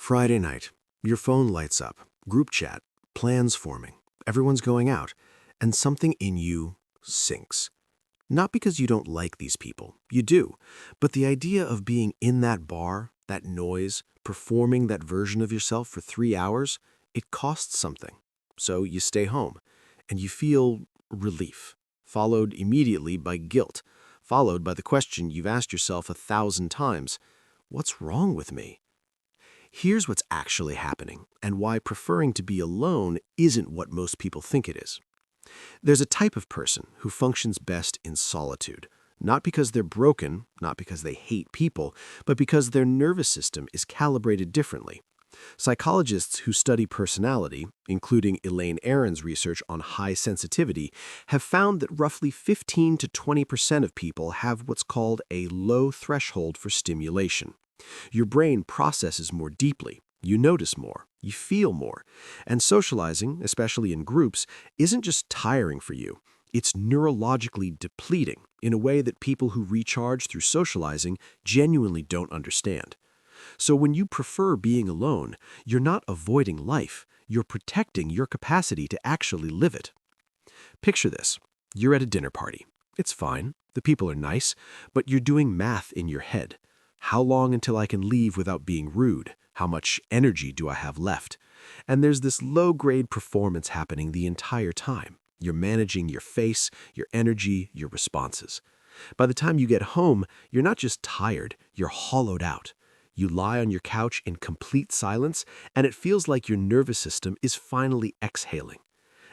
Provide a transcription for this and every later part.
Friday night. Your phone lights up. Group chat. Plans forming. Everyone's going out. And something in you sinks. Not because you don't like these people. You do. But the idea of being in that bar, that noise, performing that version of yourself for 3 hours, it costs something. So you stay home. And you feel relief, followed immediately by guilt, followed by the question you've asked yourself 1,000 times, what's wrong with me? Here's what's actually happening, and why preferring to be alone isn't what most people think it is. There's a type of person who functions best in solitude, not because they're broken, not because they hate people, but because their nervous system is calibrated differently. Psychologists who study personality, including Elaine Aron's research on high sensitivity, have found that roughly 15 to 20% of people have what's called a low threshold for stimulation. Your brain processes more deeply, you notice more, you feel more, and socializing, especially in groups, isn't just tiring for you, it's neurologically depleting in a way that people who recharge through socializing genuinely don't understand. So when you prefer being alone, you're not avoiding life, you're protecting your capacity to actually live it. Picture this. You're at a dinner party. It's fine, the people are nice, but you're doing math in your head. How long until I can leave without being rude? How much energy do I have left? And there's this low-grade performance happening the entire time. You're managing your face, your energy, your responses. By the time you get home, you're not just tired, you're hollowed out. You lie on your couch in complete silence, and it feels like your nervous system is finally exhaling.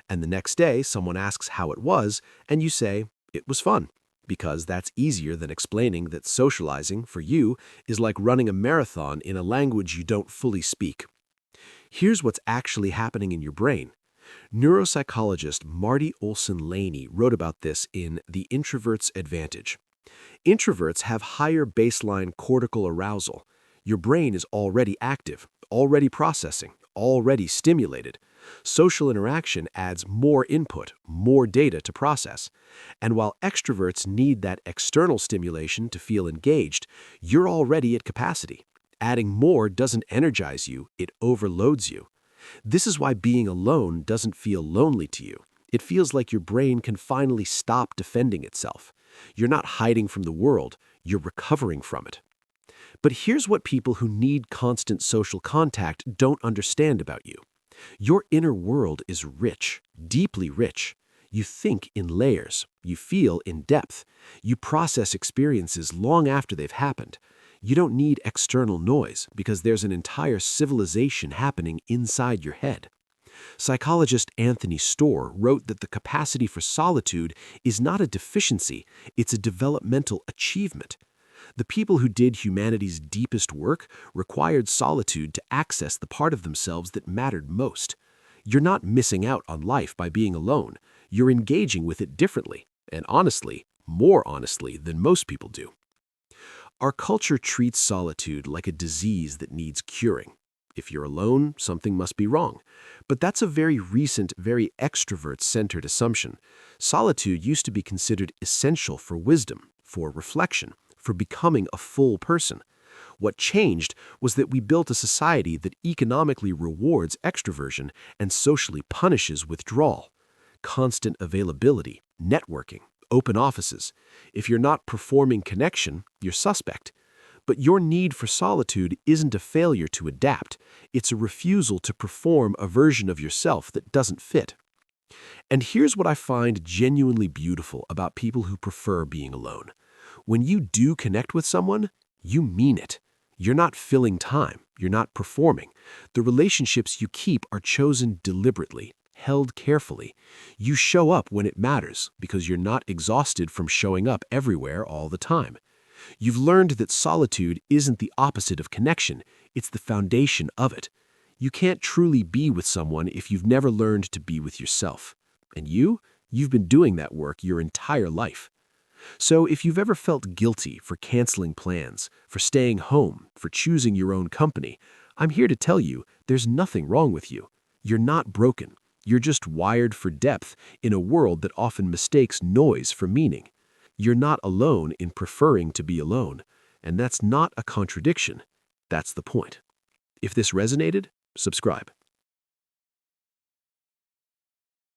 And the next day, someone asks how it was, and you say, it was fun. Because that's easier than explaining that socializing, for you, is like running a marathon in a language you don't fully speak. Here's what's actually happening in your brain. Neuropsychologist Marty Olson-Laney wrote about this in The Introvert's Advantage. Introverts have higher baseline cortical arousal. Your brain is already active, already processing, already stimulated. Social interaction adds more input, more data to process. And while extroverts need that external stimulation to feel engaged, you're already at capacity. Adding more doesn't energize you, it overloads you. This is why being alone doesn't feel lonely to you. It feels like your brain can finally stop defending itself. You're not hiding from the world, you're recovering from it. But here's what people who need constant social contact don't understand about you. Your inner world is rich, deeply rich. You think in layers. You feel in depth. You process experiences long after they've happened. You don't need external noise because there's an entire civilization happening inside your head. Psychologist Anthony Storr wrote that the capacity for solitude is not a deficiency, it's a developmental achievement. The people who did humanity's deepest work required solitude to access the part of themselves that mattered most. You're not missing out on life by being alone. You're engaging with it differently, and honestly, more honestly than most people do. Our culture treats solitude like a disease that needs curing. If you're alone, something must be wrong. But that's a very recent, very extrovert-centered assumption. Solitude used to be considered essential for wisdom, for reflection, for becoming a full person. What changed was that we built a society that economically rewards extroversion and socially punishes withdrawal. Constant availability, networking, open offices. If you're not performing connection, you're suspect. But your need for solitude isn't a failure to adapt. It's a refusal to perform a version of yourself that doesn't fit. And here's what I find genuinely beautiful about people who prefer being alone. When you do connect with someone, you mean it. You're not filling time. You're not performing. The relationships you keep are chosen deliberately, held carefully. You show up when it matters because you're not exhausted from showing up everywhere all the time. You've learned that solitude isn't the opposite of connection. It's the foundation of it. You can't truly be with someone if you've never learned to be with yourself. And you've been doing that work your entire life. So if you've ever felt guilty for canceling plans, for staying home, for choosing your own company, I'm here to tell you there's nothing wrong with you. You're not broken. You're just wired for depth in a world that often mistakes noise for meaning. You're not alone in preferring to be alone, and that's not a contradiction. That's the point. If this resonated, subscribe.